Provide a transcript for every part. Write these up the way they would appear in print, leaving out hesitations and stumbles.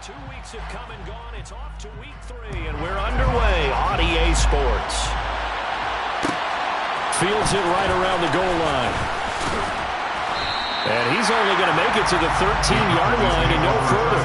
2 weeks have come and gone. It's off to week 3, and we're underway on EA Sports. Fields it right around the goal line. And he's only going to make it to the 13-yard line and no further.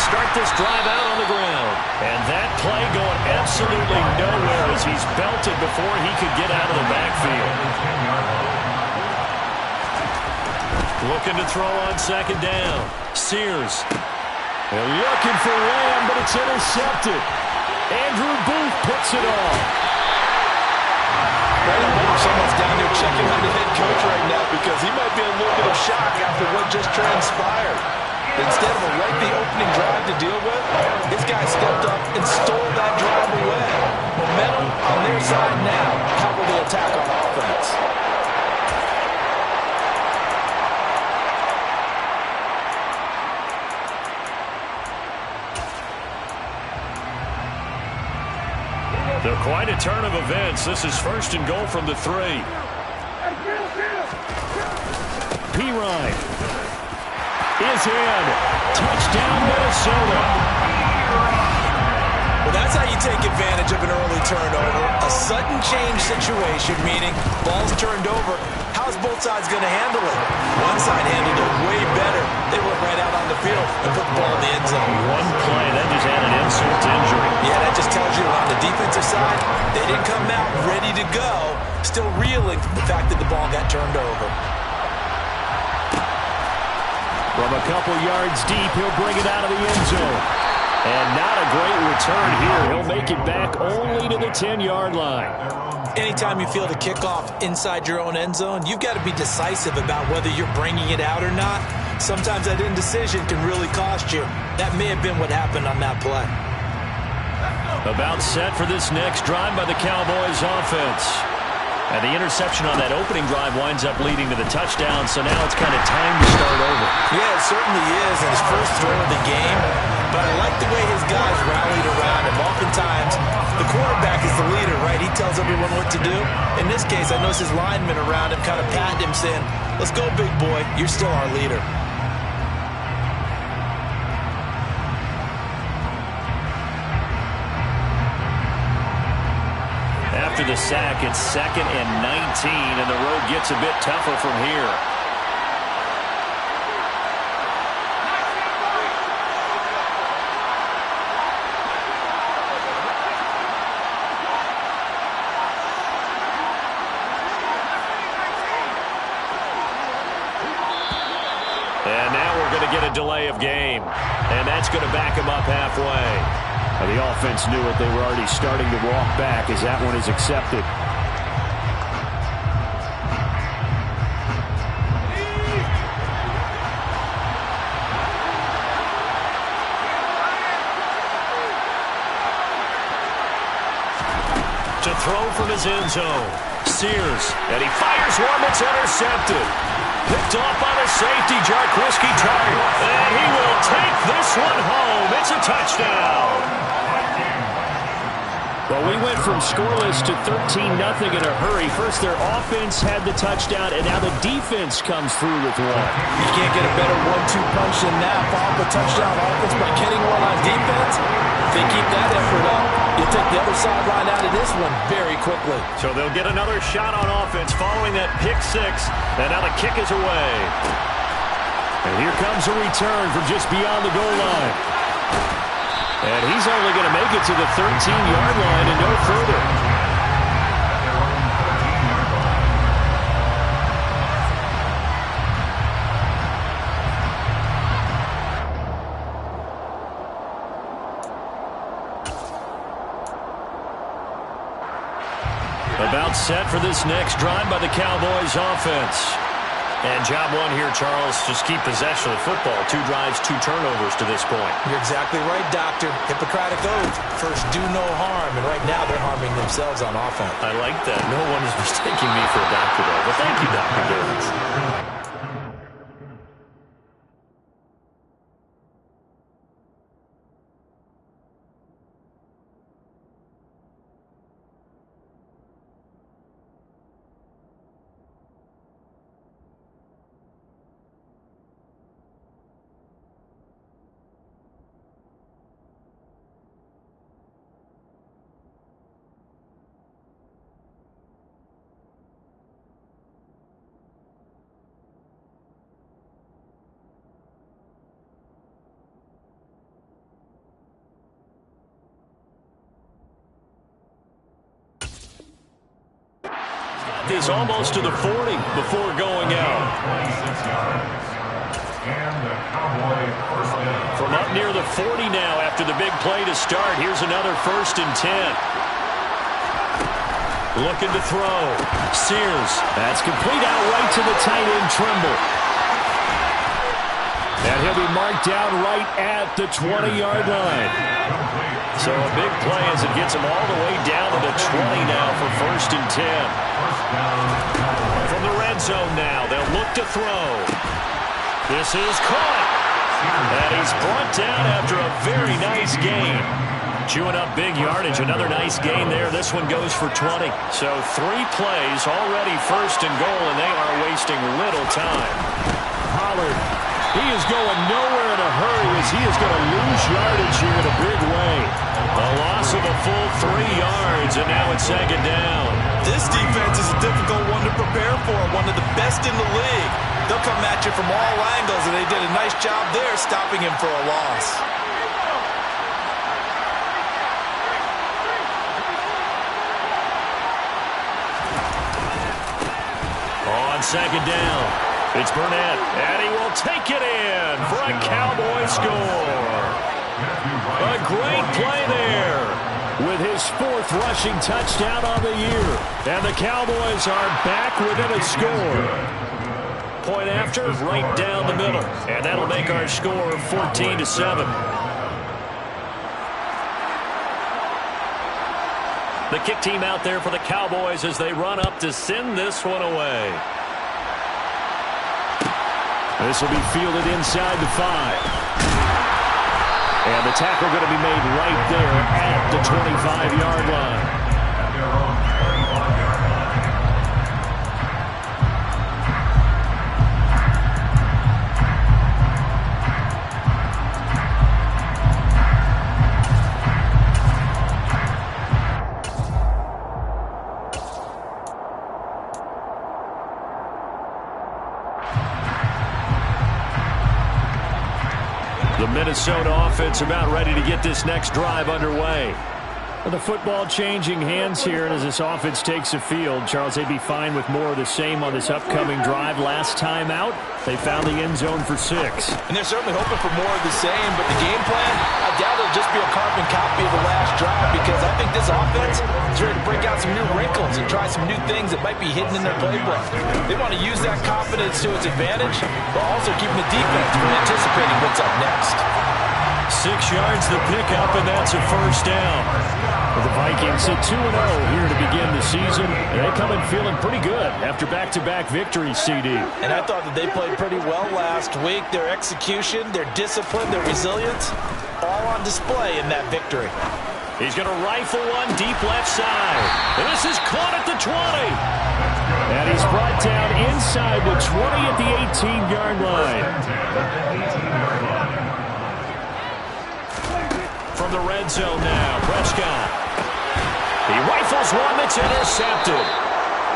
Start this drive out on the ground. And that play going absolutely nowhere as he's belted before he could get out of the backfield. Looking to throw on second down. Sears. They're looking for Lamb, but it's intercepted. Andrew Booth puts it off. Someone's down there checking on the head coach right now because he might be in a little bit of shock after what just transpired. Instead of a lengthy opening drive to deal with, this guy stepped up and stole that drive away. Momentum on their side now. How will they attack on offense? They're quite a turn of events. This is first and goal from the 3. Pirine is in. Touchdown, Minnesota. Well, that's how you take advantage of an early turnover. A sudden change situation, meaning ball's turned over. How's both sides going to handle it? One side handled it way better. They went right out on the field and put the ball in the end zone. One play, that just added insult to injury. Yeah, that just tells you on the defensive side, they didn't come out ready to go, still reeling from the fact that the ball got turned over. From a couple yards deep, he'll bring it out of the end zone. And not a great return here. He'll make it back only to the 10-yard line. Anytime you feel the kickoff inside your own end zone, you've got to be decisive about whether you're bringing it out or not. Sometimes that indecision can really cost you. That may have been what happened on that play. About set for this next drive by the Cowboys offense. And the interception on that opening drive winds up leading to the touchdown, so now it's kind of time to start over. Yeah, it certainly is, and his first throw of the game. But I like the way his guys rallied around him. Oftentimes, the quarterback is the leader, right? He tells everyone what to do. In this case, I noticed his linemen around him kind of patting him, saying, "Let's go, big boy. You're still our leader." After the sack, it's 2nd and 19, and the road gets a bit tougher from here. And now we're going to get a delay of game, and that's going to back him up halfway. The offense knew it. They were already starting to walk back as that one is accepted. To throw from his end zone. Sears, and he fires one that's intercepted. Picked off by the safety, Jaquiski Tartt. And he will take this one home. It's a touchdown. Well, we went from scoreless to 13-0 in a hurry. First, their offense had the touchdown, and now the defense comes through with one. You can't get a better 1-2 punch than that. Follow the touchdown offense by getting one on defense. If they keep that effort up, you'll take the other sideline out of this one very quickly. So they'll get another shot on offense following that pick 6, and now the kick is away. And here comes a return from just beyond the goal line. And he's only going to make it to the 13-yard line and no further. About set for this next drive by the Cowboys offense. And job one here, Charles, just keep possession of the football. 2 drives, 2 turnovers to this point. You're exactly right, Doctor. Hippocratic oath. First, do no harm. And right now, they're harming themselves on offense. I like that. No one is mistaking me for a doctor, though. But thank you, Dr. Davis. Is almost to the 40 before going out. From up near the 40 now after the big play to start. Here's another 1st and 10. Looking to throw. Sears. That's complete out right to the tight end, Trimble. And he'll be marked down right at the 20-yard line. So a big play as it gets him all the way down to the 20 now for 1st and 10. From the red zone now, they'll look to throw. This is caught. And he's brought down after a very nice gain. Chewing up big yardage. Another nice gain there. This one goes for 20. So 3 plays, already 1st and goal, and they are wasting little time. Pollard, he is going nowhere in a hurry as he is going to lose yardage here in a big way. A loss of a full 3 yards, and now it's 2nd down. This defense is a difficult one to prepare for, one of the best in the league. They'll come at you from all angles, and they did a nice job there stopping him for a loss. On 2nd down, it's Burnett, and he will take it in for a Cowboy score. A great play there with his 4th rushing touchdown on the year. And the Cowboys are back within a score. Point after, right down the middle. And that'll make our score 14-7. The kick team out there for the Cowboys as they run up to send this one away. This will be fielded inside the 5. And the tackle going to be made right there at the 25-yard line. The Minnesota offense about ready to get this next drive underway. Well, the football changing hands here, and as this offense takes the field, Charles, they'd be fine with more of the same on this upcoming drive. Last time out, they found the end zone for 6. And they're certainly hoping for more of the same, but the game plan, I doubt it'll just be a carbon copy of the last drive, because I think this offense is ready to break out some new wrinkles and try some new things that might be hidden in their playbook. They want to use that confidence to its advantage, while also keeping the defense from anticipating what's up next. 6 yards the pickup, and that's a 1st down. The Vikings sit 2-0 here to begin the season. And they come in feeling pretty good after back-to-back victories, CD. And I thought that they played pretty well last week. Their execution, their discipline, their resilience, all on display in that victory. He's going to rifle one deep left side. And this is caught at the 20. And he's brought down inside the 20 at the 18-yard line. From the red zone now, Prescott. He rifles one that's intercepted.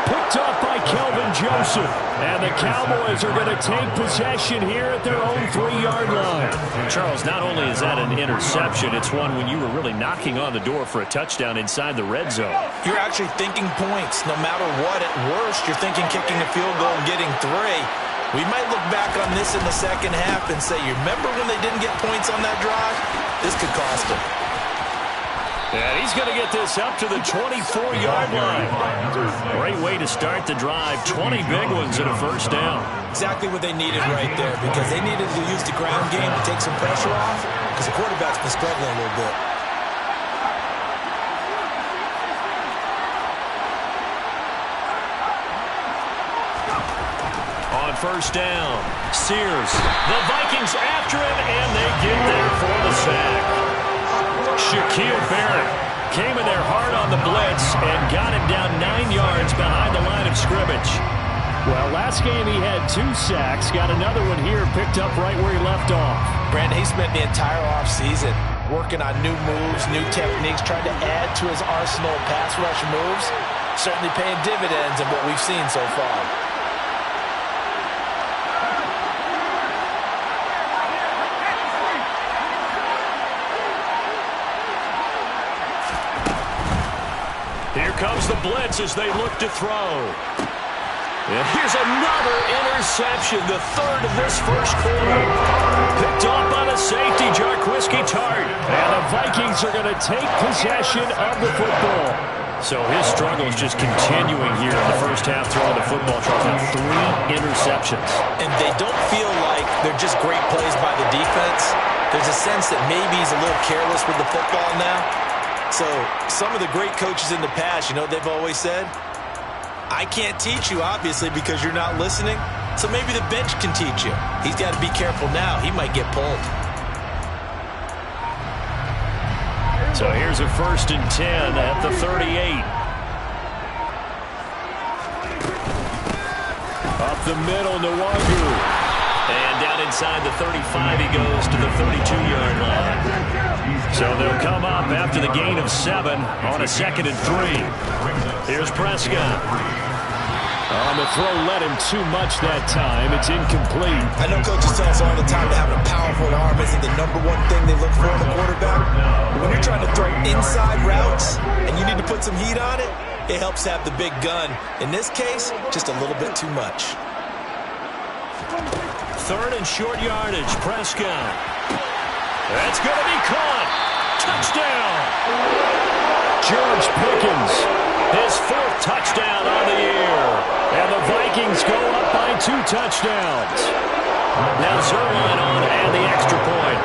Picked up by Kelvin Joseph. And the Cowboys are going to take possession here at their own 3-yard line. Charles, not only is that an interception, it's one when you were really knocking on the door for a touchdown inside the red zone. You're actually thinking points. No matter what, at worst, you're thinking kicking a field goal and getting 3. We might look back on this in the second half and say, you remember when they didn't get points on that drive? This could cost them. And he's going to get this up to the 24-yard line. Great way to start the drive. 20 big ones and a first down. Exactly what they needed right there, because they needed to use the ground game to take some pressure off, because the quarterback's been struggling a little bit. On first down, Sears. The Vikings after him, and they get there for the sack. Shaquille Barrett came in there hard on the blitz and got him down 9 yards behind the line of scrimmage. Well, last game he had 2 sacks. Got another one here, picked up right where he left off. Brandon, he spent the entire offseason working on new moves, new techniques, trying to add to his arsenal of pass rush moves. Certainly paying dividends in what we've seen so far. Here comes the blitz as they look to throw. And here's another interception, the third of this first quarter. Picked off by the safety, Jarquiski Tart. And the Vikings are going to take possession of the football. So his struggle is just continuing here in the first half throwing the football. Charles, 3 interceptions. And they don't feel like they're just great plays by the defense. There's a sense that maybe he's a little careless with the football now. So some of the great coaches in the past, you know what they've always said? I can't teach you, obviously, because you're not listening. So maybe the bench can teach you. He's got to be careful now. He might get pulled. So here's a 1st and 10 at the 38. Up the middle, Nwangu. And down inside the 35, he goes to the 32-yard line. So they'll come up after the gain of 7 on a 2nd and 3. Here's Prescott. On the throw, led him too much that time. It's incomplete. I know coaches tell us all the time that having a powerful arm isn't the #1 thing they look for in a quarterback. But when you're trying to throw inside routes and you need to put some heat on it, it helps have the big gun. In this case, just a little bit too much. 3rd and short yardage, Prescott. That's going to be caught. Touchdown. George Pickens, his 4th touchdown on the year. And the Vikings go up by 2 touchdowns. Now Zerline on and the extra point.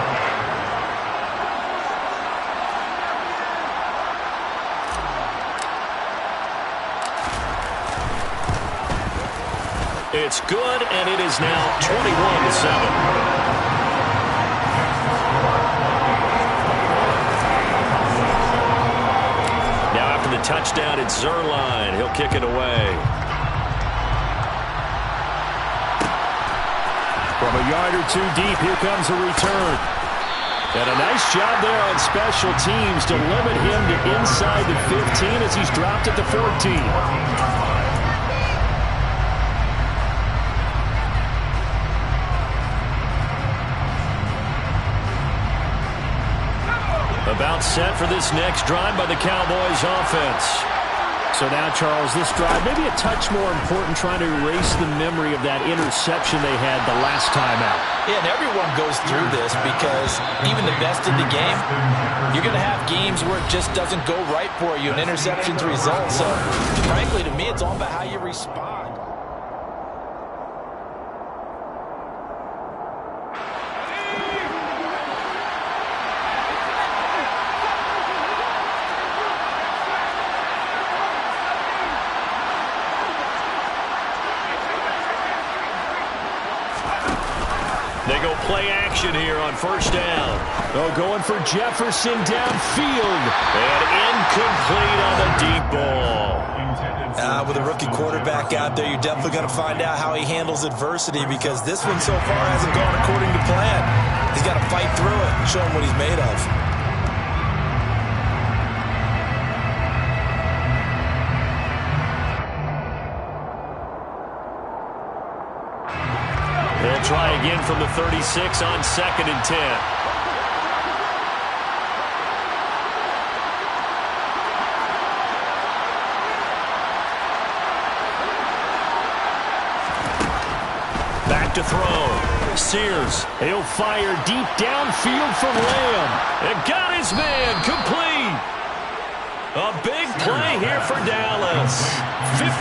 It's good, and it is now 21-7. The touchdown, it's Zerline. He'll kick it away. From a yard or 2 deep, here comes a return. And a nice job there on special teams to limit him to inside the 15 as he's dropped at the 14. About set for this next drive by the Cowboys offense. So now, Charles, this drive maybe a touch more important, trying to erase the memory of that interception they had the last time out. Yeah, and everyone goes through this because even the best in the game, you're going to have games where it just doesn't go right for you, and interceptions result. So, frankly, to me, it's all about how you respond. They go play action here on first down. Oh, going for Jefferson downfield. And incomplete on the deep ball. With a rookie quarterback out there, you're definitely going to find out how he handles adversity, because this one so far hasn't gone according to plan. He's got to fight through it and show him what he's made of. They'll try again from the 36 on 2nd and 10. Back to throw. Sears, he'll fire deep downfield for Lamb. And got his man complete. A big play here for Dallas. 55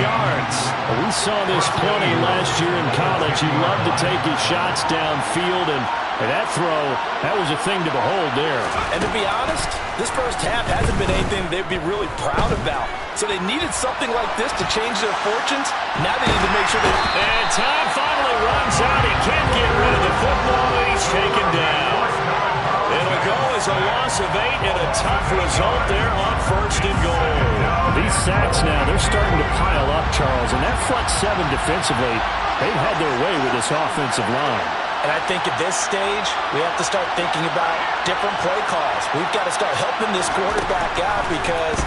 yards. We saw this plenty last year in college. He loved to take his shots downfield, and that throw, that was a thing to behold there. And to be honest, this first half hasn't been anything they'd be really proud about. So they needed something like this to change their fortunes. Now they need to make sure they... And time finally runs out. He can't get rid of the football, and he's taken down. It'll go as a loss of 8 and a tough result there on 1st and goal. These sacks now, they're starting to pile up, Charles, and that front 7 defensively, they've had their way with this offensive line. And I think at this stage, we have to start thinking about different play calls. We've got to start helping this quarterback out because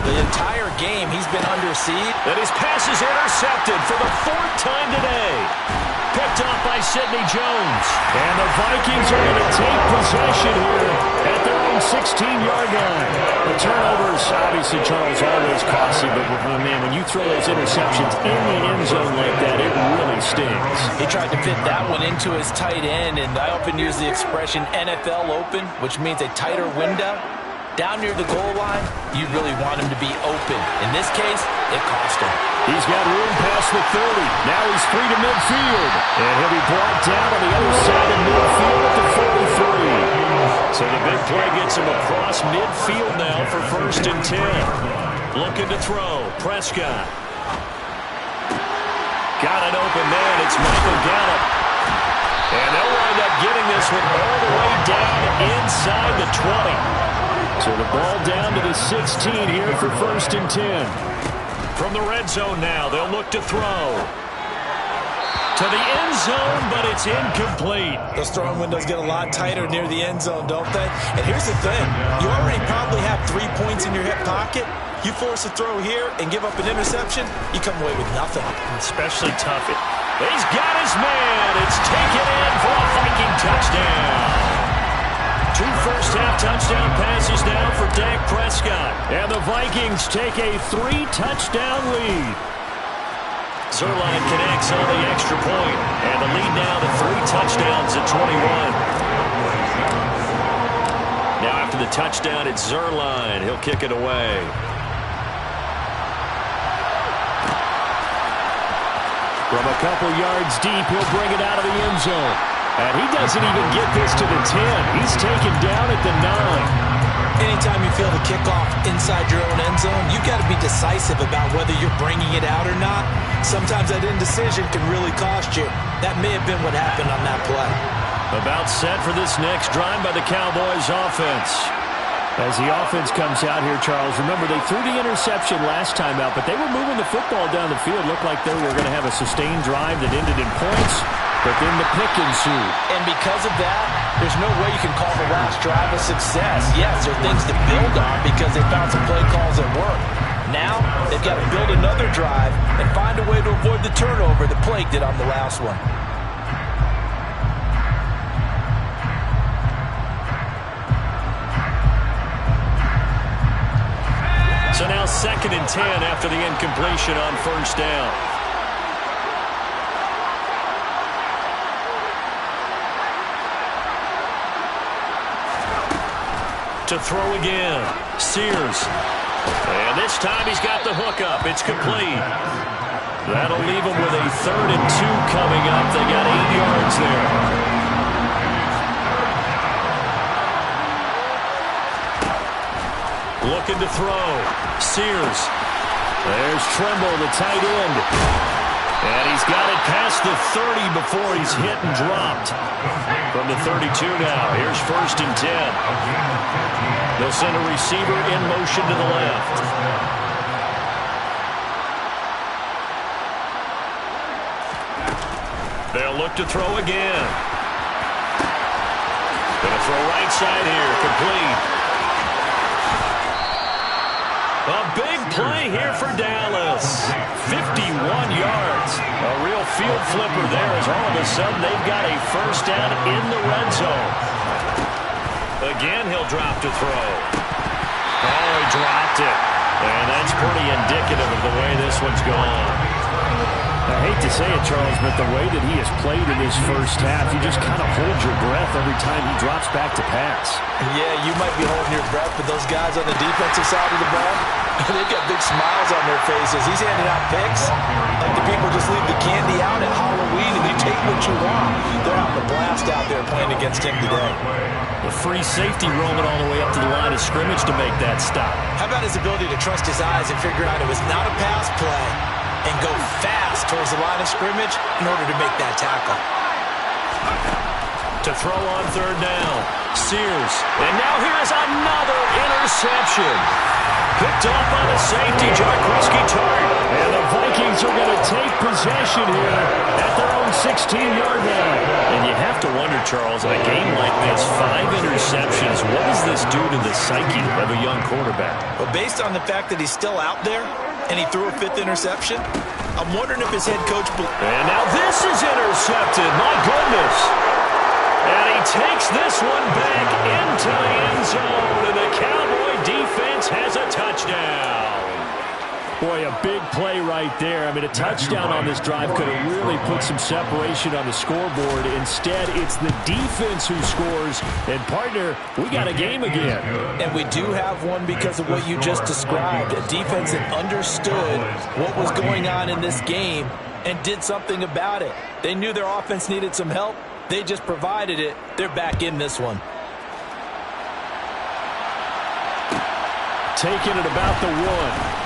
the entire game he's been under siege. And his pass is intercepted for the 4th time today. Picked off by Sidney Jones. And the Vikings are going to take possession here at their own 16-yard line. The turnovers, obviously, Charles, always costly, but man, when you throw those interceptions in the end zone like that, it really stings. He tried to fit that one into his tight end, and I often use the expression NFL open, which means a tighter window. Down near the goal line, you really want him to be open. In this case, it cost him. He's got room past the 30. Now he's free to midfield. And he'll be brought down on the other side of midfield at the 43. So the big play gets him across midfield now for 1st and 10. Looking to throw. Prescott. Got an open man. It's Michael Gallup. And they'll wind up getting this one all the way down inside the 20. So the ball down to the 16 here for 1st and 10. From the red zone now, they'll look to throw. To the end zone, but it's incomplete. Those throwing windows get a lot tighter near the end zone, don't they? And here's the thing. You already probably have 3 points in your hip pocket. You force a throw here and give up an interception, you come away with nothing. Especially tough. He's got his man. It's taken in for a Viking touchdown. 2 first-half touchdown passes now for Dak Prescott. And the Vikings take a 3-touchdown lead. Zuerlein connects on the extra point. And the lead now to 3 touchdowns at 21. Now after the touchdown, it's Zuerlein. He'll kick it away. From a couple yards deep, he'll bring it out of the end zone. And he doesn't even get this to the 10. He's taken down at the 9. Anytime you feel the kickoff inside your own end zone, you've got to be decisive about whether you're bringing it out or not. Sometimes that indecision can really cost you. That may have been what happened on that play. About set for this next drive by the Cowboys offense. As the offense comes out here, Charles, remember they threw the interception last time out, but they were moving the football down the field. Looked like they were going to have a sustained drive that ended in points. But then the pick ensued. And because of that, there's no way you can call the last drive a success. Yes, there are things to build on because they found some play calls that work. Now, they've got to build another drive and find a way to avoid the turnover that plagued it on the last one. So now 2nd and 10 after the incompletion on 1st down. To throw again. Sears. And this time he's got the hook up. It's complete. That'll leave him with a 3rd and 2 coming up. They got 8 yards there. Looking to throw. Sears. There's Tremble, the tight end. And he's got it past the 30 before he's hit and dropped. From the 32 now, here's 1st and 10. They'll send a receiver in motion to the left. They'll look to throw again. Gonna throw right side here, complete. A big play here for Dallas. 51 yards. A real field flipper there as all of a sudden they've got a 1st down in the red zone. Again, he'll drop to throw. Oh, he dropped it. And that's pretty indicative of the way this one's gone. I hate to say it, Charles, but the way that he has played in this first half, you just kind of hold your breath every time he drops back to pass. Yeah, you might be holding your breath, but those guys on the defensive side of the ball, they've got big smiles on their faces. He's handing out picks like the people just leave the candy out at Halloween and you take what you want. They're having a blast out there playing against him today. The free safety roaming all the way up to the line of scrimmage to make that stop. How about his ability to trust his eyes and figure out it was not a pass play and go fast towards the line of scrimmage in order to make that tackle. To throw on third down, Sears. And now here is another interception. Picked off by the safety, Jaquiski Tartt. And the Vikings are going to take possession here at their own 16-yard line. And you have to wonder, Charles, in a game like this, 5 interceptions, what does this do to the psyche of a young quarterback? Well, based on the fact that he's still out there and he threw a 5th interception, I'm wondering if his head coach... And now this is intercepted. My goodness. And he takes this one back into the end zone, and the Cowboy defense has a touchdown. Boy, a big play right there. I mean, a touchdown on this drive could have really put some separation on the scoreboard. Instead, it's the defense who scores. And, partner, we got a game again. And we do have one because of what you just described. A defense that understood what was going on in this game and did something about it. They knew their offense needed some help. They just provided it. They're back in this one. Taking it about the 1.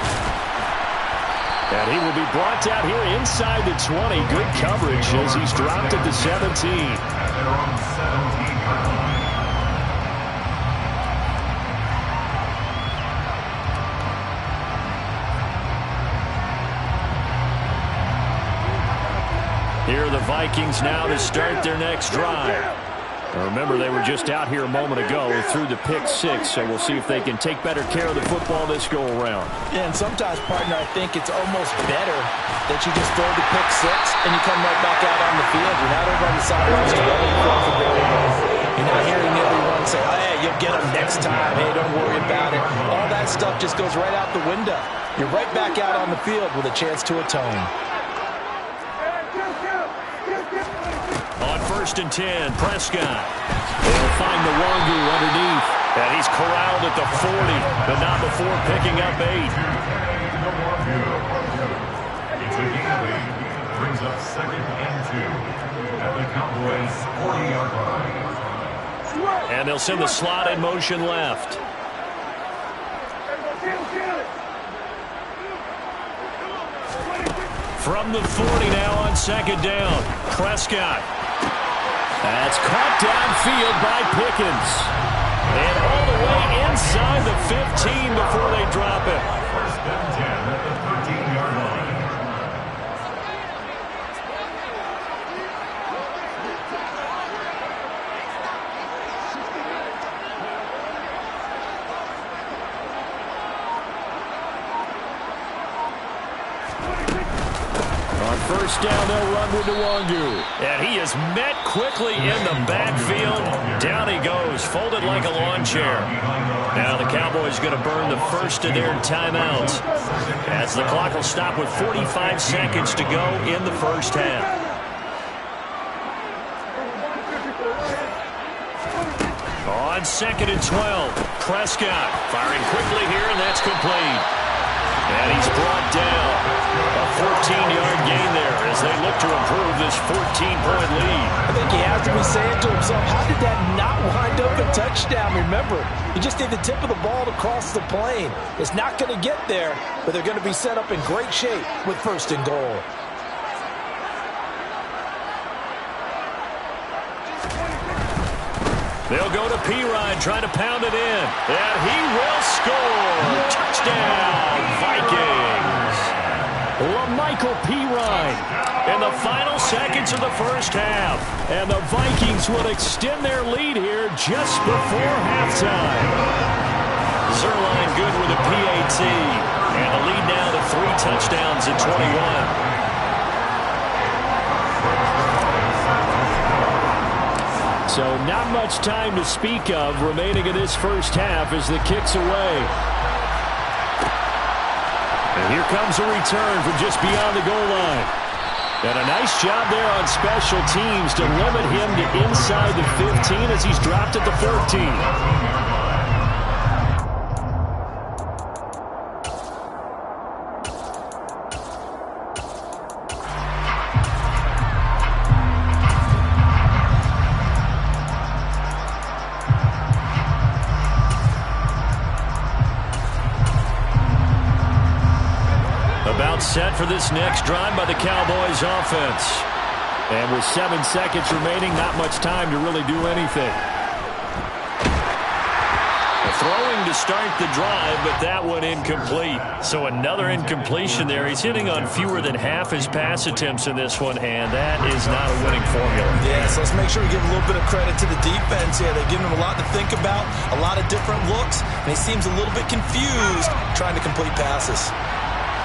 And he will be brought down here inside the 20. Good coverage as he's dropped at the 17. Here are the Vikings now to start their next drive. Now remember, they were just out here a moment ago through the pick 6, so we'll see if they can take better care of the football this go-around. Yeah, and sometimes, partner, I think it's almost better that you just throw the pick 6 and you come right back out on the field. You're not over on the sidelines dwelling across the building. You're not hearing everyone say, oh, hey, you'll get them next time. Hey, don't worry about it. All that stuff just goes right out the window. You're right back out on the field with a chance to atone. On 1st and 10, Prescott. They'll find the Nwangwu underneath. And he's corralled at the 40, but not before picking up 8. Brings up 2nd and 2 at the Cowboys' 40-yard line. And they'll send the slot in motion left. From the 40 now on 2nd down, Prescott. That's caught downfield by Pickens. And all the way inside the 15 before they drop it. 1st and 10 at the 13-yard line. On 1st down, they'll run with Nwangwu. And he is met quickly in the backfield. Down he goes, folded like a lawn chair. Now the Cowboys going to burn the first of their timeouts, as the clock will stop with 45 seconds to go in the first half. On 2nd and 12, Prescott firing quickly here, and that's complete. And he's brought down. A 14-yard gain there as they look to improve this 14-point lead. I think he has to be saying to himself, how did that not wind up a touchdown? Remember, you just need the tip of the ball to cross the plane. It's not going to get there, but they're going to be set up in great shape with 1st and goal. They'll go to Perine, trying to pound it in. And he will score. Touchdown, Vikings. LaMichael Perine in the final seconds of the first half. And the Vikings will extend their lead here just before halftime. Zuerlein good with a PAT. And the lead now to 3 touchdowns at 21. So not much time to speak of remaining in this first half as the kick's away. And here comes a return from just beyond the goal line. And a nice job there on special teams to limit him to inside the 15 as he's dropped at the 14. About set for this next drive by the Cowboys offense. And with 7 seconds remaining, not much time to really do anything. Throwing to start the drive, but that one incomplete. So another incompletion there. He's hitting on fewer than half his pass attempts in this one, and that is not a winning formula. Yeah, so let's make sure we give a little bit of credit to the defense here. They've given him a lot to think about, a lot of different looks, and he seems a little bit confused trying to complete passes.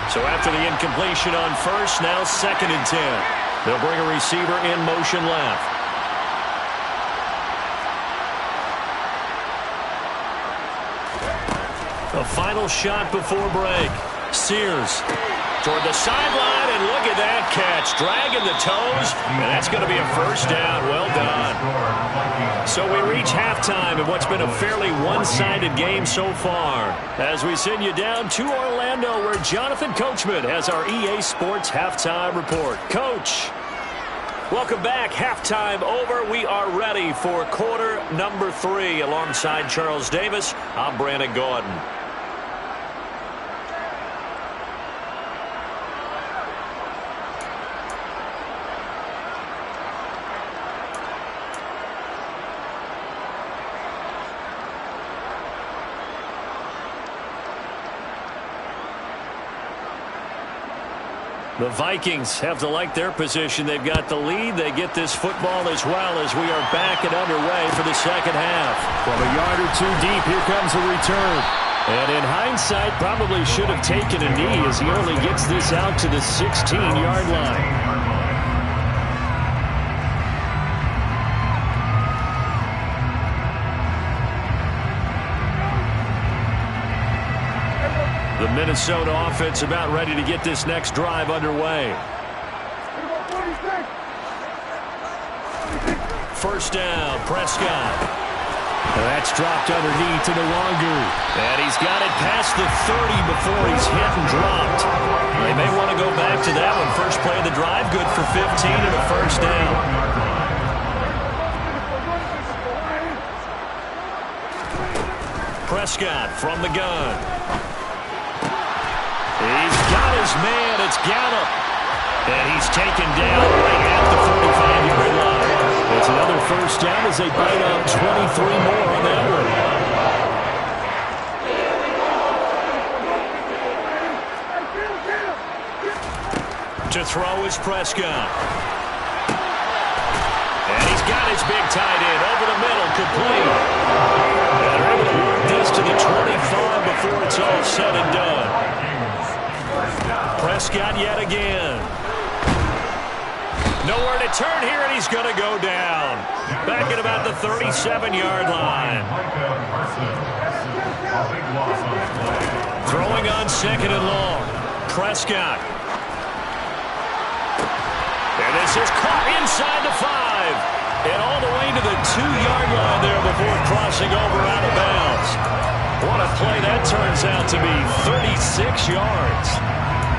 So after the incompletion on first, now 2nd and 10. They'll bring a receiver in motion left. A final shot before break. Sears toward the sideline, and look at that catch. Dragging the toes, and that's going to be a first down. Well done. So we reach halftime in what's been a fairly one-sided game so far. As we send you down to Orlando, where Jonathan Coachman has our EA Sports Halftime Report. Coach, welcome back. Halftime over. We are ready for quarter number 3. Alongside Charles Davis, I'm Brandon Gaudin. The Vikings have to like their position. They've got the lead. They get this football as well as we are back and underway for the second half. From a yard or two deep, here comes a return. And in hindsight, probably should have taken a knee as he only gets this out to the 16-yard line. The Minnesota offense about ready to get this next drive underway. First down, Prescott. That's dropped underneath to the longer. And he's got it past the 30 before he's hit and dropped. They may want to go back to that one. First play of the drive, good for 15 and a first down. Prescott from the gun. He's got his man. It's Gallup. And he's taken down right at the 45-yard line. It's another first down as they bite up 23 more on that one. To throw is Prescott. And he's got his big tight end over the middle, complete. And they're able to work this to the 25 before it's all said and done. Prescott yet again. Nowhere to turn here, and he's going to go down. Back at about the 37-yard line. Throwing on 2nd and long. Prescott. And this is caught inside the 5. And all the way to the 2-yard line there before crossing over out of bounds. What a play that turns out to be. 36 yards.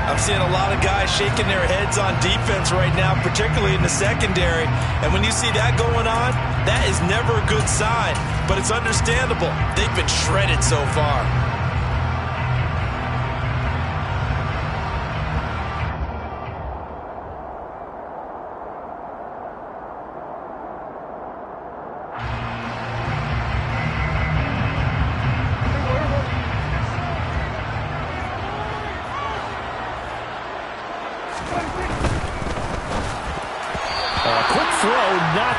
I'm seeing a lot of guys shaking their heads on defense right now, particularly in the secondary. And when you see that going on, that is never a good sign. But it's understandable. They've been shredded so far.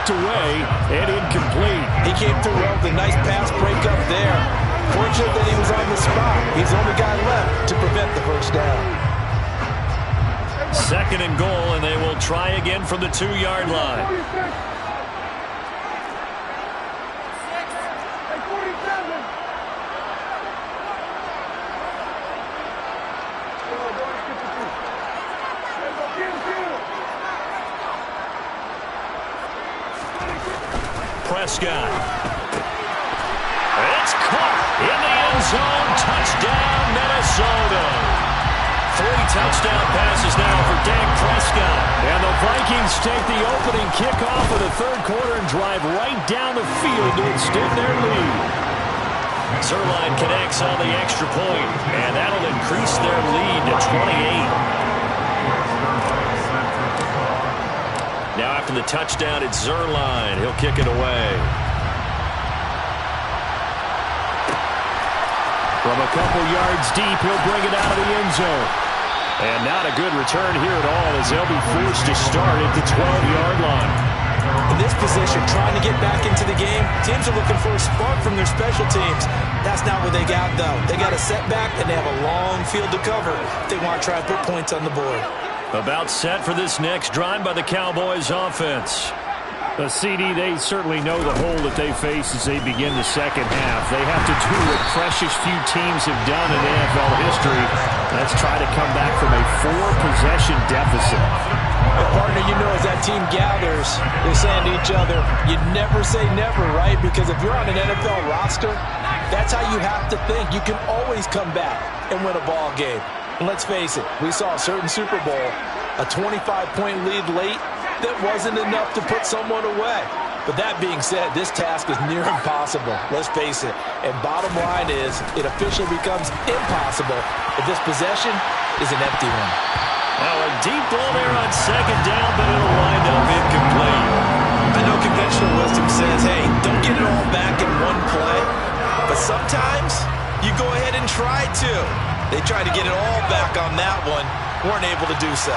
Away and incomplete. He came through well with a nice pass breakup there. Fortunate that he was on the spot. He's the only guy left to prevent the first down. 2nd and goal, and they will try again from the 2-yard line. Prescott. It's caught in the end zone. Touchdown, Minnesota. 3 touchdown passes now for Dak Prescott. And the Vikings take the opening kickoff of the third quarter and drive right down the field to extend their lead. Zuerlein connects on the extra point, and that'll increase their lead to 28. Now after the touchdown, it's Zuerlein. He'll kick it away. From a couple yards deep, he'll bring it out of the end zone. And not a good return here at all as they'll be forced to start at the 12-yard line. In this position, trying to get back into the game, teams are looking for a spark from their special teams. That's not what they got, though. They got a setback, and they have a long field to cover if they want to try and put points on the board. About set for this next drive by the Cowboys offense. The CD, they certainly know the hole that they face as they begin the second half. They have to do what precious few teams have done in NFL history. Let's try to come back from a 4-possession deficit. But partner, you know, as that team gathers, they're saying to each other, you never say never, right? Because if you're on an NFL roster, that's how you have to think. You can always come back and win a ball game. And let's face it, we saw a certain Super Bowl, a 25-point lead late, that wasn't enough to put someone away. But that being said, this task is near impossible. Let's face it. And bottom line is, it officially becomes impossible if this possession is an empty one. Now a deep ball there on second down, but it'll wind up incomplete. I know conventional wisdom says, hey, don't get it all back in one play. But sometimes you go ahead and try to. They tried to get it all back on that one. Weren't able to do so.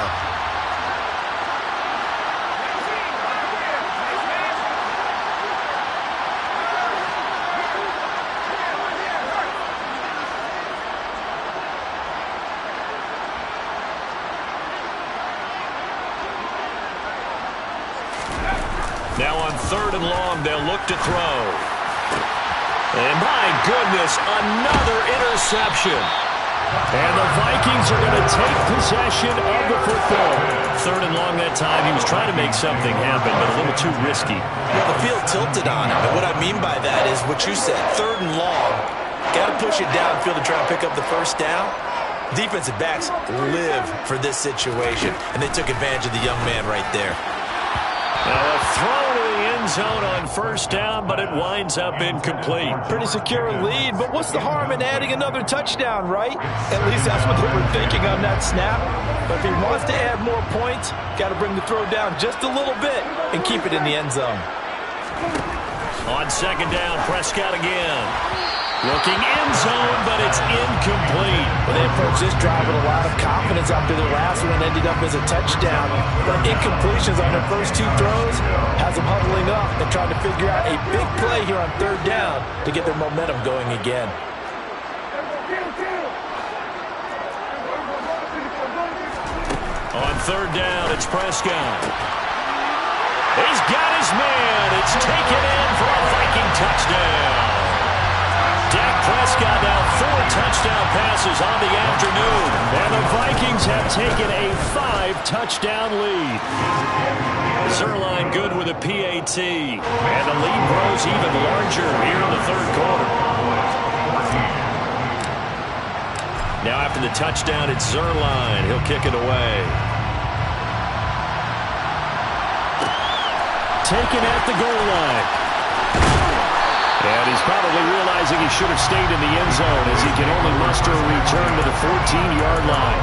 Now on 3rd and long, they'll look to throw. And my goodness, another interception. And the Vikings are going to take possession of the football. 3rd and long that time. He was trying to make something happen, but a little too risky. Well, the field tilted on him. And what I mean by that is what you said. 3rd and long. Got to push it downfield to try and pick up the first down. Defensive backs live for this situation. And they took advantage of the young man right there. Now a throw to the end zone on 1st down, but it winds up incomplete. Pretty secure lead, but what's the harm in adding another touchdown, right? At least that's what they were thinking on that snap. But if he wants to add more points, got to bring the throw down just a little bit and keep it in the end zone. On 2nd down, Prescott again. Looking end zone, but it's incomplete. Well, they approached this drive with a lot of confidence after their last one ended up as a touchdown. But incompletions on their first 2 throws has them huddling up and trying to figure out a big play here on 3rd down to get their momentum going again. On 3rd down, it's Prescott. He's got his man. It's taken in for a Viking touchdown. Dak Prescott now 4 touchdown passes on the afternoon. And the Vikings have taken a 5-touchdown lead. Zuerlein good with a PAT. And the lead grows even larger here in the 3rd quarter. Now after the touchdown, it's Zuerlein. He'll kick it away. Taken at the goal line. And he's probably realizing he should have stayed in the end zone as he can only muster a return to the 14-yard line.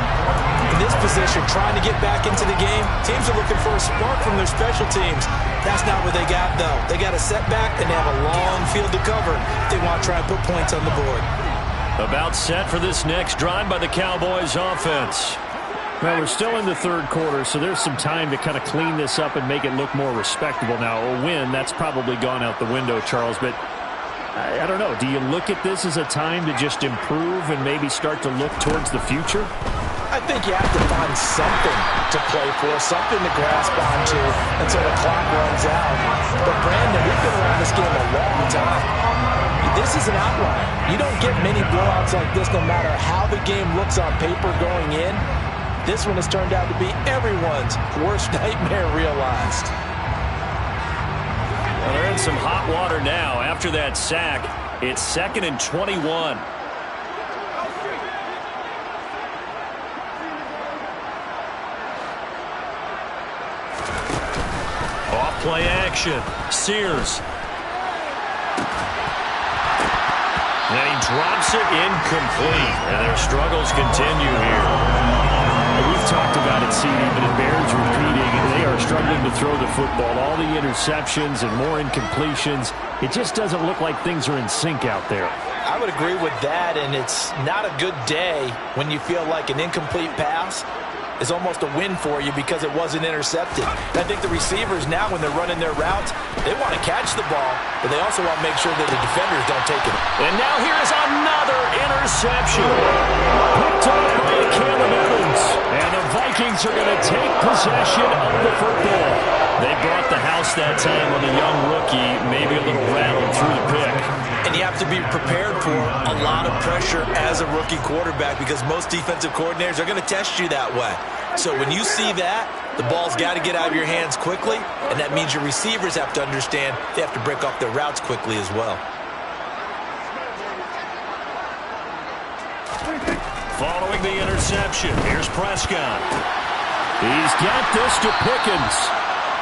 In this position, trying to get back into the game, teams are looking for a spark from their special teams. That's not what they got, though. They got a setback, and they have a long field to cover if they want to try and put points on the board. About set for this next drive by the Cowboys offense. Well, we're still in the 3rd quarter, so there's some time to kind of clean this up and make it look more respectable. Now, a win, that's probably gone out the window, Charles, but I don't know. Do you look at this as a time to just improve and maybe start to look towards the future? I think you have to find something to play for, something to grasp onto until the clock runs out. But, Brandon, we've been around this game a long time. This is an outlier. You don't get many blowouts like this no matter how the game looks on paper going in. This one has turned out to be everyone's worst nightmare realized. Well, they're in some hot water now after that sack. It's 2nd and 21. Off-play action. Sears. And he drops it incomplete. And their struggles continue here. We've talked about it, CD, but it bears repeating. They are struggling to throw the football. All the interceptions and more incompletions. It just doesn't look like things are in sync out there. I would agree with that, and it's not a good day when you feel like an incomplete pass is almost a win for you because it wasn't intercepted. And I think the receivers now, when they're running their routes, they want to catch the ball, but they also want to make sure that the defenders don't take it. And now here is another interception. Picked off by Caleb Evans. And the Vikings are going to take possession of the football. They brought the house that time with a young rookie, maybe a little rattled through the pick. And you have to be prepared for a lot of pressure as a rookie quarterback because most defensive coordinators are going to test you that way. So when you see that, the ball's got to get out of your hands quickly, and that means your receivers have to understand they have to break off their routes quickly as well. Following the interception, here's Prescott. He's got this to Pickens.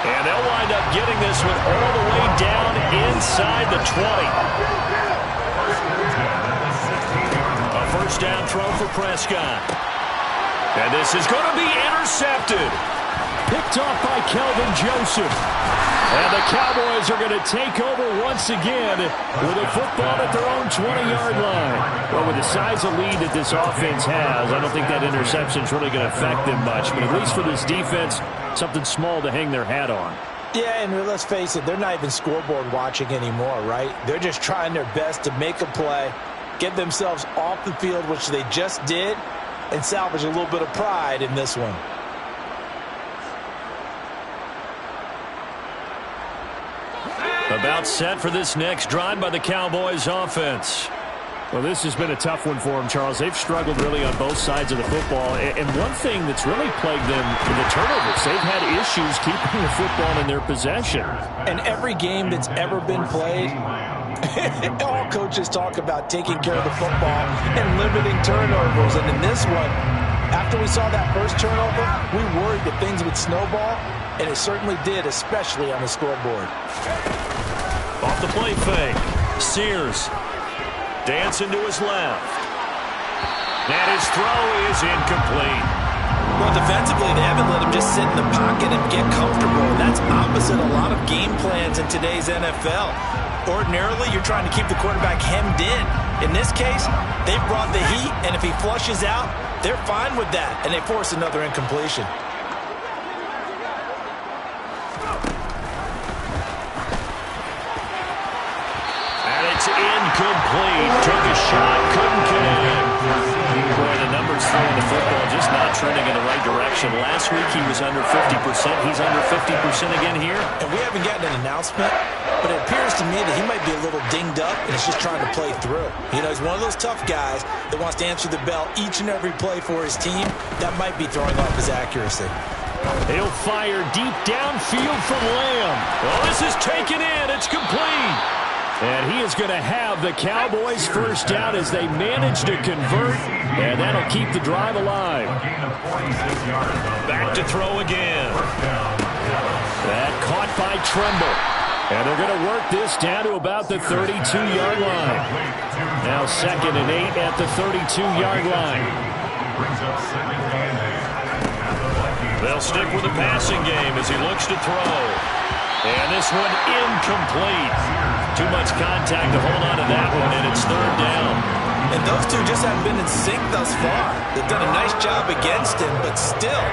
And they'll wind up getting this one all the way down inside the 20. A first down throw for Prescott. And this is going to be intercepted. Picked off by Kelvin Joseph. And the Cowboys are going to take over once again with a football at their own 20-yard line. Well, with the size of lead that this offense has, I don't think that interception is really going to affect them much. But at least for this defense, something small to hang their hat on. Yeah, and let's face it, they're not even scoreboard watching anymore, right? They're just trying their best to make a play, get themselves off the field, which they just did, and salvage a little bit of pride in this one. About set for this next drive by the Cowboys offense. Well, this has been a tough one for them, Charles. They've struggled really on both sides of the football. And one thing that's really plagued them in the turnovers, they've had issues keeping the football in their possession. And every game that's ever been played, all coaches talk about taking care of the football and limiting turnovers. And in this one, after we saw that first turnover, we worried that things would snowball, and it certainly did, especially on the scoreboard. Off the play fake, Sears dancing to his left. And his throw is incomplete. Well, defensively, they haven't let him just sit in the pocket and get comfortable. And that's opposite a lot of game plans in today's NFL. Ordinarily, you're trying to keep the quarterback hemmed in. In this case, they've brought the heat, and if he flushes out, they're fine with that, and they force another incompletion. And it's incomplete. Took a shot, couldn't connect. Boy, the numbers throwing the football just not trending in the right direction. Last week he was under 50%. He's under 50% again here. And we haven't gotten an announcement, but it appears to me that he might be a little dinged up and is just trying to play through. You know, he's one of those tough guys that wants to answer the bell each and every play for his team. That might be throwing off his accuracy. He'll fire deep downfield from Lamb. Well, this is taken in. It's complete. And he is going to have the Cowboys first down as they manage to convert, and that'll keep the drive alive. Back to throw again. That caught by Tremble. And they're going to work this down to about the 32-yard line. Now 2nd and 8 at the 32-yard line. They'll stick with the passing game as he looks to throw. And this one incomplete. Too much contact to hold on to that one, and it's 3rd down. And those two just haven't been in sync thus far. They've done a nice job against him, but still,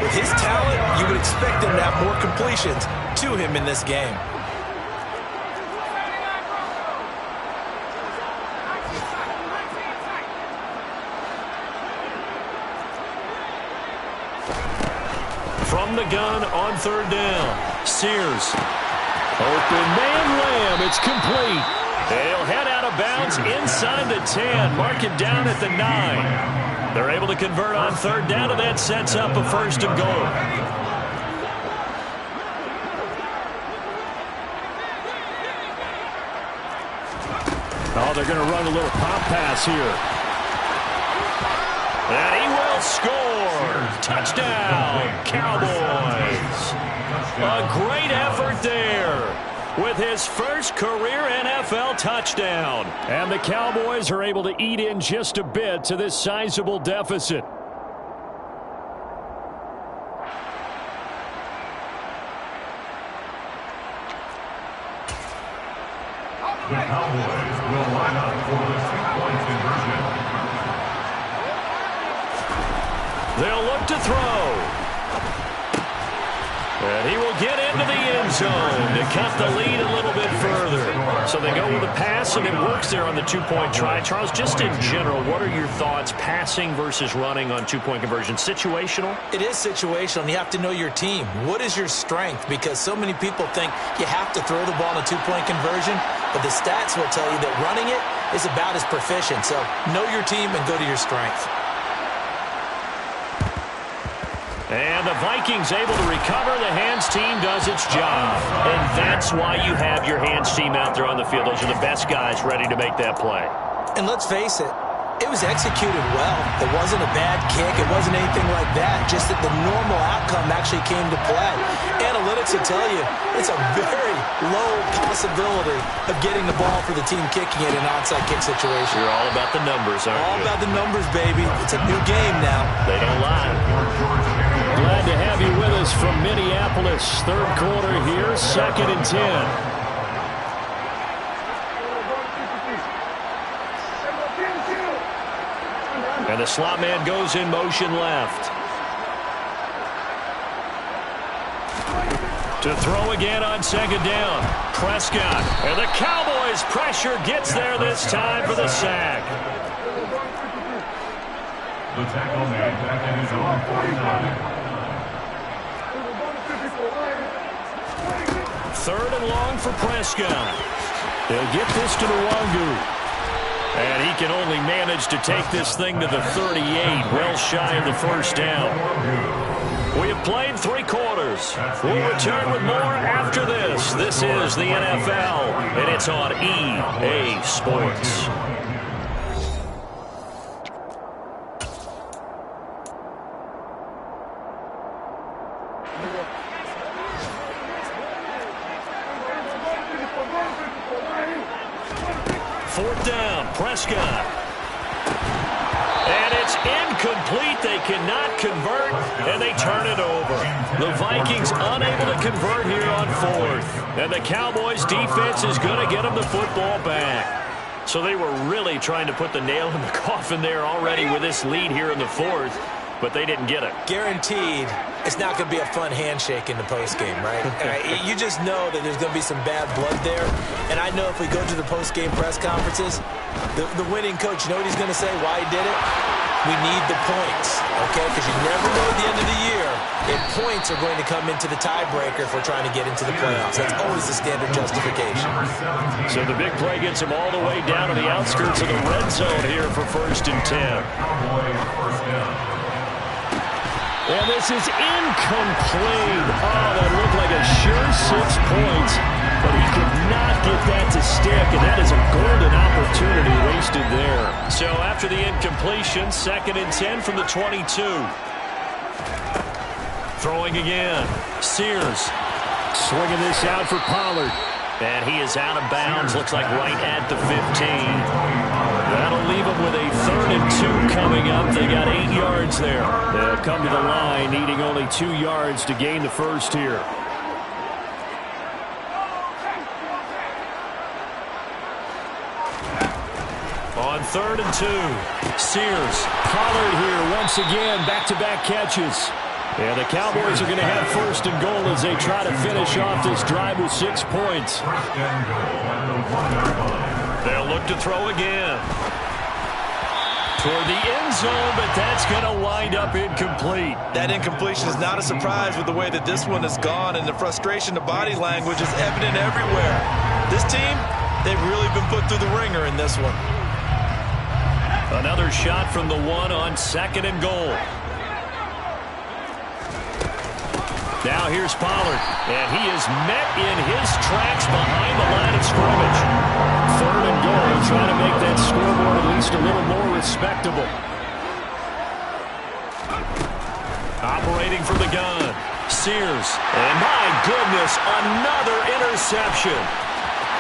with his talent, you would expect him to have more completions to him in this game. From the gun on 3rd down, Sears. Open man Lamb, it's complete. They'll head out of bounds inside the 10, mark it down at the 9. They're able to convert on 3rd down, and that sets up a 1st and goal. Oh, they're going to run a little pop pass here. And he will score. Touchdown, Cowboys. A great effort there with his first career NFL touchdown. And the Cowboys are able to eat in just a bit to this sizable deficit. The Cowboys will line up for the 2-point conversion. They'll look to throw. And he will get into the end zone to cut the lead a little bit further. So they go with a pass, and it works there on the two-point try. Charles, just in general, what are your thoughts passing versus running on two-point conversion? Situational? It is situational, and you have to know your team. What is your strength? Because so many people think you have to throw the ball in a two-point conversion, but the stats will tell you that running it is about as proficient. So know your team and go to your strength. And the Vikings able to recover. The hands team does its job. And that's why you have your hands team out there on the field. Those are the best guys ready to make that play. And let's face it, it was executed well. It wasn't a bad kick. It wasn't anything like that. Just that the normal outcome actually came to play. Analytics will tell you it's a very low possibility of getting the ball for the team kicking it in an onside kick situation. You're all about the numbers, aren't you? All about the numbers, baby. It's a new game now. They don't lie. Glad to have you with us from Minneapolis. Third quarter here, 2nd and 10. And the slot man goes in motion left. To throw again on 2nd down. Prescott. And the Cowboys pressure gets there this time for the sack. The tackle made back in his own 49. 3rd and long for Prescott. They'll get this to Nwangu. And he can only manage to take this thing to the 38, well shy of the first down. We have played 3 quarters. We'll return with more after this. This is the NFL, and it's on EA Sports. Fourth down, Prescott. And it's incomplete. They cannot convert, and they turn it over. The Vikings unable to convert here on 4th. And the Cowboys defense is going to get them the football back. So they were really trying to put the nail in the coffin there already with this lead here in the 4th. But they didn't get it. Guaranteed, it's not going to be a fun handshake in the postgame, right? You just know that there's going to be some bad blood there. And I know if we go to the postgame press conferences, the winning coach, you know what he's going to say, why he did it? We need the points, okay? Because you never know at the end of the year if points are going to come into the tiebreaker if we're trying to get into the playoffs. That's always the standard justification. So the big play gets him all the way down to the outskirts of the red zone here for 1st and 10. And this is incomplete. Oh, that looked like a sure 6 points, but he could not get that to stick, and that is a golden opportunity wasted there. So after the incompletion, 2nd and 10 from the 22. Throwing again. Sears. Swinging this out for Pollard. And he is out of bounds, looks like right at the 15. That'll leave them with a 3rd and 2 coming up. They got 8 yards there. They'll come to the line, needing only 2 yards to gain the first here. On 3rd and 2. Sears. Pollard here once again, back-to-back catches. And the Cowboys are going to have 1st and goal as they try to finish off this drive with 6 points. They'll look to throw again. Toward the end zone, but that's going to wind up incomplete. That incompletion is not a surprise with the way that this one has gone, and the frustration, the body language is evident everywhere. This team, they've really been put through the ringer in this one. Another shot from the 1 on 2nd and goal. Now here's Pollard, and he is met in his tracks behind the line of scrimmage. 3rd and goal, trying to make that scoreboard at least a little more respectable. Operating from the gun, Sears. And my goodness, another interception.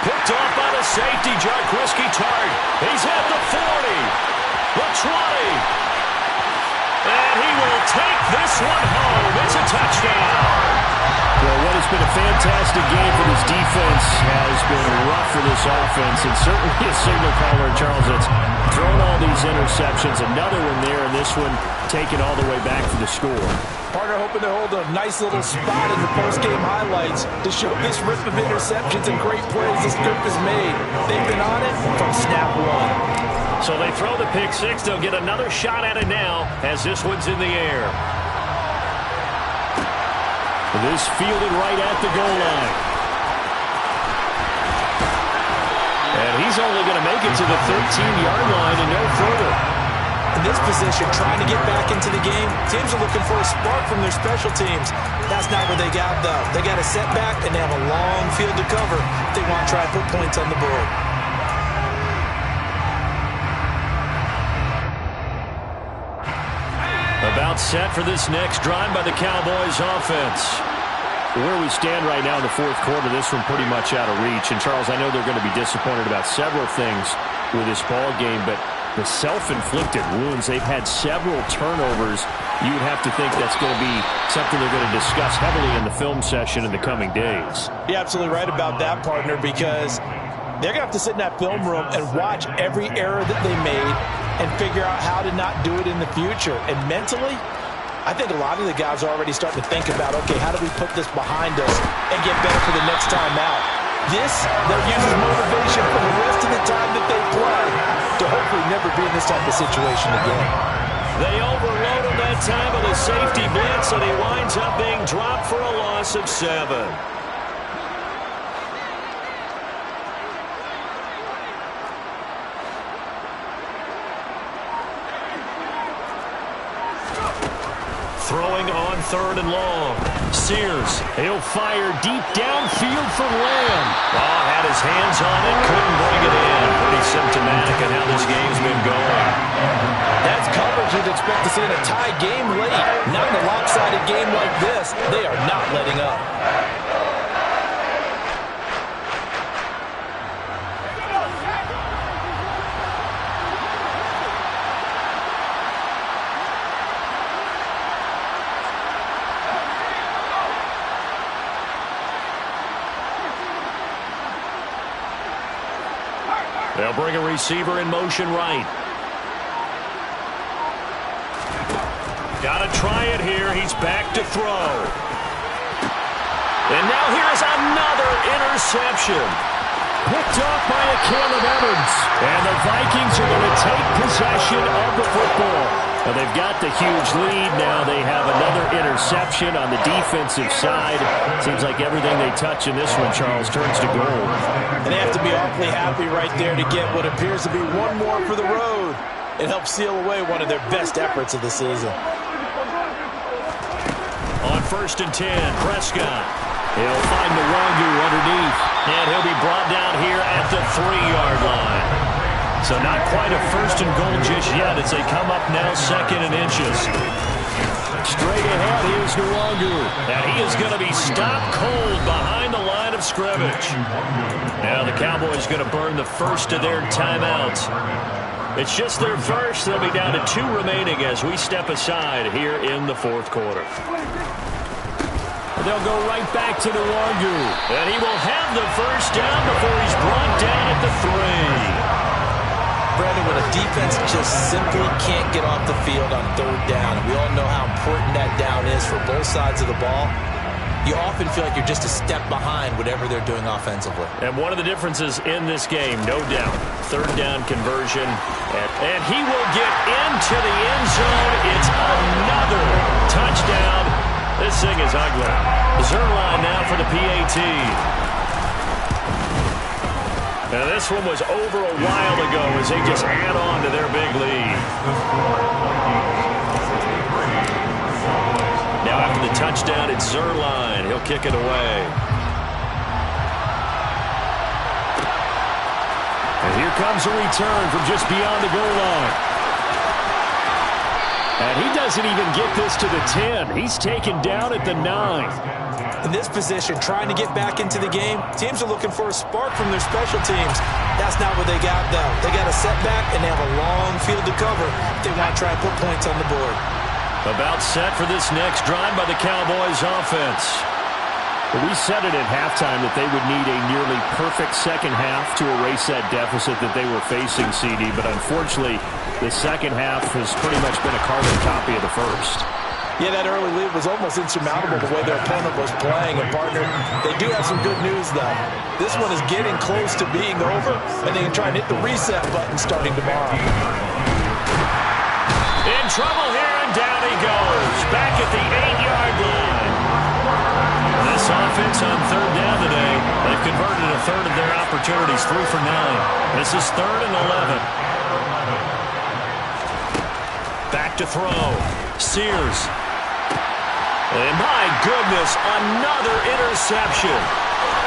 Picked off by the safety, Jaquiski Tartt. He's at the 40, the 20. And he will take this one home. It's a touchdown. Well, what has been a fantastic game for this defense has been rough for this offense, and certainly a signal caller, Charles, that's thrown all these interceptions. Another one there, and this one taken all the way back for the score. Partner hoping to hold a nice little spot in the post-game highlights to show this rip of interceptions and great plays this group has made. They've been on it from snap one. So they throw the pick six. They'll get another shot at it now as this one's in the air. This fielded right at the goal line. And he's only going to make it to the 13-yard line and no further. In this position, trying to get back into the game, teams are looking for a spark from their special teams. That's not what they got, though. They got a setback, and they have a long field to cover if they want to try to put points on the board. About set for this next drive by the Cowboys offense. Where we stand right now in the 4th quarter, this one pretty much out of reach. And, Charles, I know they're going to be disappointed about several things with this ball game, but the self-inflicted wounds, they've had several turnovers. You would have to think that's going to be something they're going to discuss heavily in the film session in the coming days. You're absolutely right about that, partner, because they're going to have to sit in that film room and watch every error that they made and figure out how to not do it in the future. And mentally, I think a lot of the guys are already starting to think about, okay, how do we put this behind us and get better for the next time out? This, they'll use as motivation for the rest of the time that they play to hopefully never be in this type of situation again. They overload him that time with a safety blitz, and he winds up being dropped for a loss of 7. Throwing on 3rd and long. Sears, he'll fire deep downfield for Lamb. Oh, had his hands on it, couldn't bring it in. Pretty symptomatic of how this game's been going. That's coverage you'd expect to see in a tie game late. Not in a lopsided game like this. They are not letting up. They'll bring a receiver in motion right. Got to try it here. He's back to throw. And now here's another interception. Picked off by a Caleb Evans. And the Vikings are going to take possession of the football. Well, they've got the huge lead now. They have another interception on the defensive side. Seems like everything they touch in this one, Charles, turns to gold. And they have to be awfully happy right there to get what appears to be one more for the road. It helps seal away one of their best efforts of the season. On 1st and 10, Prescott. He'll find Nwangu underneath. And he'll be brought down here at the 3-yard line. So not quite a 1st and goal just yet as they come up now 2nd and inches. Straight ahead, here's Nwangu. And he is going to be stopped cold behind the line of scrimmage. Now the Cowboys going to burn the first of their timeouts. It's just their first. They'll be down to 2 remaining as we step aside here in the 4th quarter. They'll go right back to Nwangu. And he will have the first down before he's brought down at the 3. Brandon, when a defense just simply can't get off the field on 3rd down, and we all know how important that down is for both sides of the ball, you often feel like you're just a step behind whatever they're doing offensively. And one of the differences in this game, no doubt, 3rd down conversion. And he will get into the end zone. It's another touchdown. This thing is ugly. Zuerlein now for the PAT. Now this one was over a while ago as they just add on to their big lead. Now after the touchdown, it's Zuerlein. He'll kick it away. And here comes a return from just beyond the goal line. And he doesn't even get this to the 10. He's taken down at the 9. In this position, trying to get back into the game, teams are looking for a spark from their special teams. That's not what they got, though. They got a setback, and they have a long field to cover if they want to try and put points on the board. About set for this next drive by the Cowboys offense. Well, we said it at halftime that they would need a nearly perfect second half to erase that deficit that they were facing, CD. But unfortunately, the second half has pretty much been a carbon copy of the first. Yeah, that early lead was almost insurmountable the way their opponent was playing. And, partner, they do have some good news, though. This one is getting close to being over, and they can try and hit the reset button starting tomorrow. In trouble here, and down he goes. Back at the 8-yard line. This offense on third down today, they've converted a third of their opportunities, 3 for 9. This is 3rd and 11. Back to throw. Sears. And my goodness, another interception.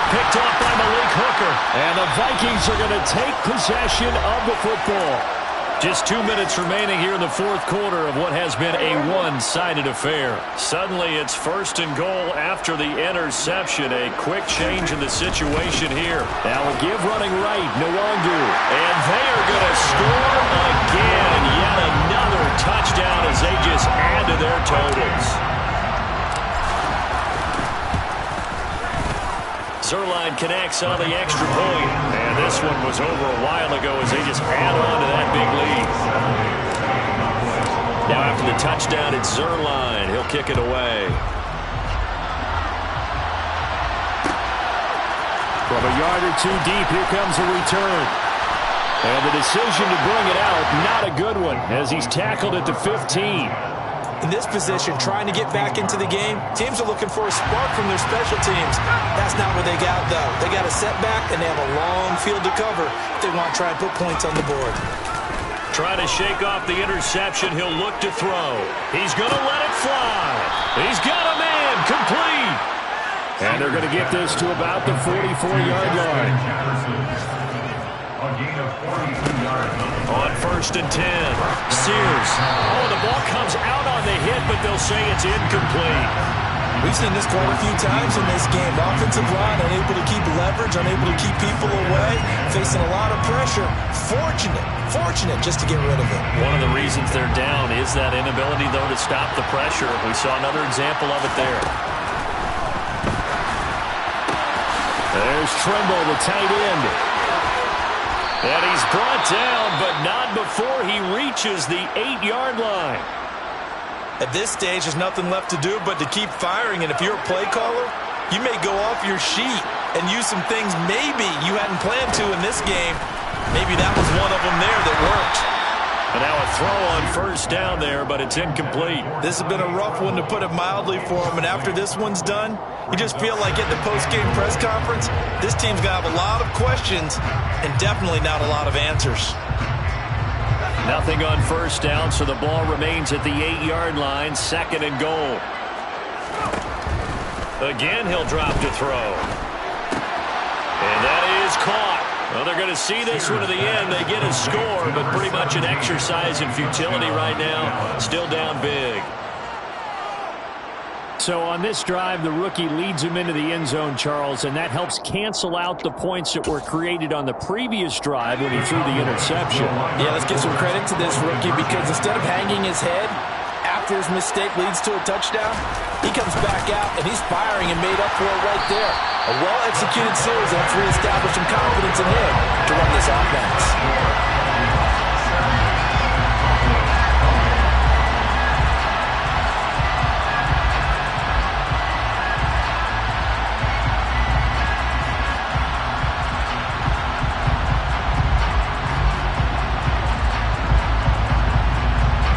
Picked off by Malik Hooker. And the Vikings are going to take possession of the football. Just 2 minutes remaining here in the fourth quarter of what has been a one-sided affair. Suddenly it's 1st and goal after the interception. A quick change in the situation here. Now a give running right, Nwangu. And they are going to score again. Yet another touchdown as they just add to their totals. Zuerlein connects on the extra point. And this one was over a while ago as they just add on to that big lead. Now after the touchdown, it's Zuerlein. He'll kick it away. From a yard or two deep, here comes a return. And the decision to bring it out, not a good one, as he's tackled at the 15. In this position, trying to get back into the game, teams are looking for a spark from their special teams. That's not what they got, though. They got a setback, and they have a long field to cover if they want to try and put points on the board. Trying to shake off the interception. He'll look to throw. He's going to let it fly. He's got a man. Complete. And they're going to get this to about the 44-yard line. A gain of 42 yards. On 1st and 10. Sears. Oh, the ball comes out on the hit, but they'll say it's incomplete. We've seen this quite a few times in this game. Offensive line unable to keep leverage, unable to keep people away, facing a lot of pressure. Fortunate just to get rid of it. One of the reasons they're down is that inability, though, to stop the pressure. We saw another example of it there. There's Trimble, the tight end. And he's brought down, but not before he reaches the 8-yard line. At this stage, there's nothing left to do but to keep firing. And if you're a play caller, you may go off your sheet and use some things maybe you hadn't planned to in this game. Maybe that was one of them there that worked. And now a throw on 1st down there, but it's incomplete. This has been a rough one, to put it mildly, for him. And after this one's done, you just feel like at the post-game press conference, this team's going to have a lot of questions and definitely not a lot of answers. Nothing on 1st down, so the ball remains at the 8-yard line, 2nd and goal. Again, he'll drop to throw. And that is caught. Well, they're going to see this one to the end. They get a score, but pretty much an exercise in futility right now. Still down big. So on this drive, the rookie leads him into the end zone, Charles, and that helps cancel out the points that were created on the previous drive when he threw the interception. Yeah, let's give some credit to this rookie, because instead of hanging his head after his mistake leads to a touchdown, he comes back out and he's firing and made up for it right there. A well-executed series that's reestablished some confidence in him to run this offense.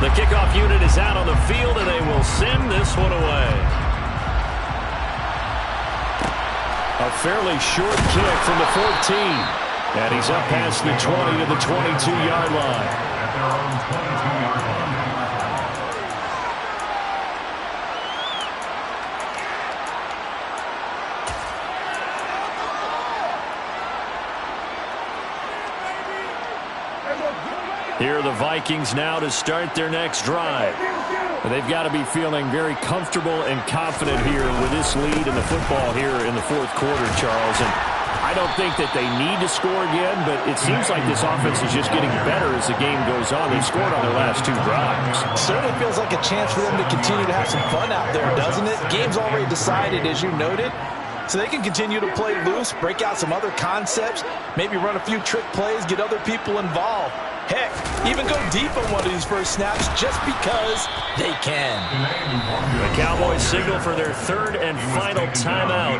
The kickoff unit is out on the field, and they will send this one away. A fairly short kick from the 14. And he's up past the 20 to the 22-yard line. At their own 22-yard line. Here are the Vikings now to start their next drive. They've got to be feeling very comfortable and confident here with this lead in the football here in the fourth quarter, Charles. And I don't think that they need to score again, but it seems like this offense is just getting better as the game goes on. They've scored on their last 2 drives. Certainly feels like a chance for them to continue to have some fun out there, doesn't it? Game's already decided, as you noted. So they can continue to play loose, break out some other concepts, maybe run a few trick plays, get other people involved. Heck, even go deep on one of these first snaps just because they can. The Cowboys signal for their 3rd and final timeout,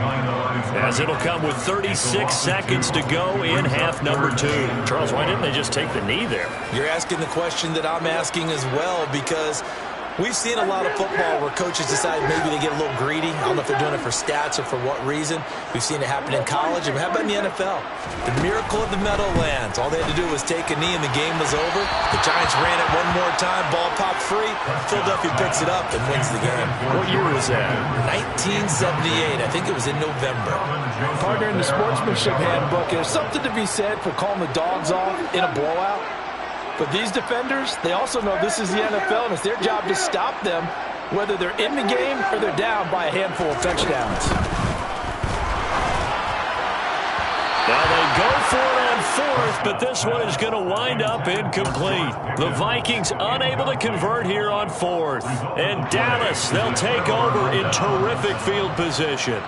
as it'll come with 36 seconds to go in half number 2. Charles, why didn't they just take the knee there? You're asking the question that I'm asking as well, because we've seen a lot of football where coaches decide maybe they get a little greedy. I don't know if they're doing it for stats or for what reason. We've seen it happen in college. And how about in the NFL? The miracle of the Meadowlands. All they had to do was take a knee and the game was over. The Giants ran it one more time. Ball popped free. Philadelphia picks it up and wins the game. What year was that? 1978. I think it was in November. Partner, in the sportsmanship handbook, there's something to be said for calling the dogs off in a blowout. But these defenders, they also know this is the NFL, and it's their job to stop them, whether they're in the game or they're down by a handful of touchdowns. Now they go for it on 4th, but this one is going to wind up incomplete. The Vikings unable to convert here on 4th. And Dallas, they'll take over in terrific field position.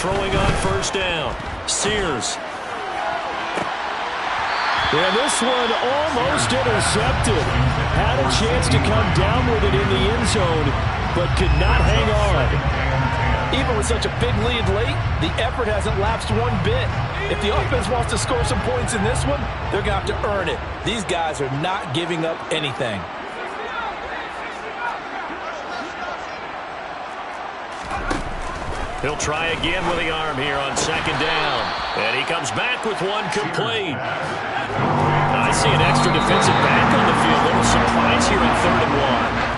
Throwing on 1st down. Sears. And this one almost intercepted. Had a chance to come down with it in the end zone, but could not hang on. Even with such a big lead late, the effort hasn't lapsed one bit. If the offense wants to score some points in this one, they're going to have to earn it. These guys are not giving up anything. He'll try again with the arm here on 2nd down. And he comes back with one complete. I see an extra defensive back on the field. Little surprise here on 3rd and 1.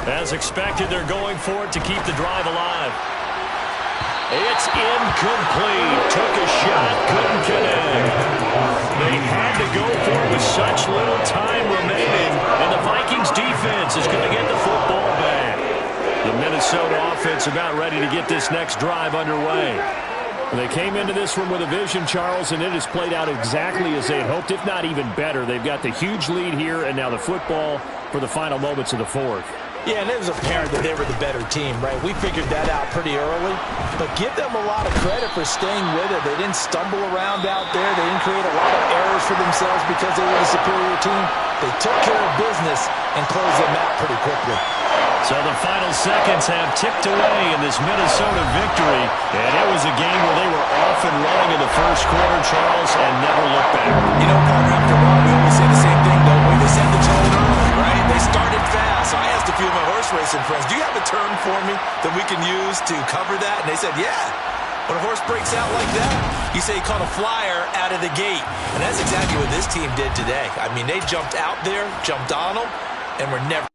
As expected, they're going for it to keep the drive alive. It's incomplete. Took a shot, couldn't connect. They had to go for it with such little time remaining, and the Vikings defense is going to get the football back. The Minnesota offense about ready to get this next drive underway. They came into this one with a vision, Charles, and it has played out exactly as they had hoped, if not even better. They've got the huge lead here, and now the football for the final moments of the 4th. Yeah, and it was apparent that they were the better team, right? We figured that out pretty early. But give them a lot of credit for staying with it. They didn't stumble around out there. They didn't create a lot of errors for themselves because they were the superior team. They took care of business and closed them out pretty quickly. So the final seconds have ticked away in this Minnesota victory. And it was a game where they were off and running in the first quarter, Charles, and never looked back. You know, partner, after a while, we always say the same thing, don't we? They set the tone early, right? They started fast. So I asked a few of my horse racing friends, do you have a term for me that we can use to cover that? And they said, yeah. When a horse breaks out like that, you say he caught a flyer out of the gate. And that's exactly what this team did today. I mean, they jumped out there, jumped on them, and were never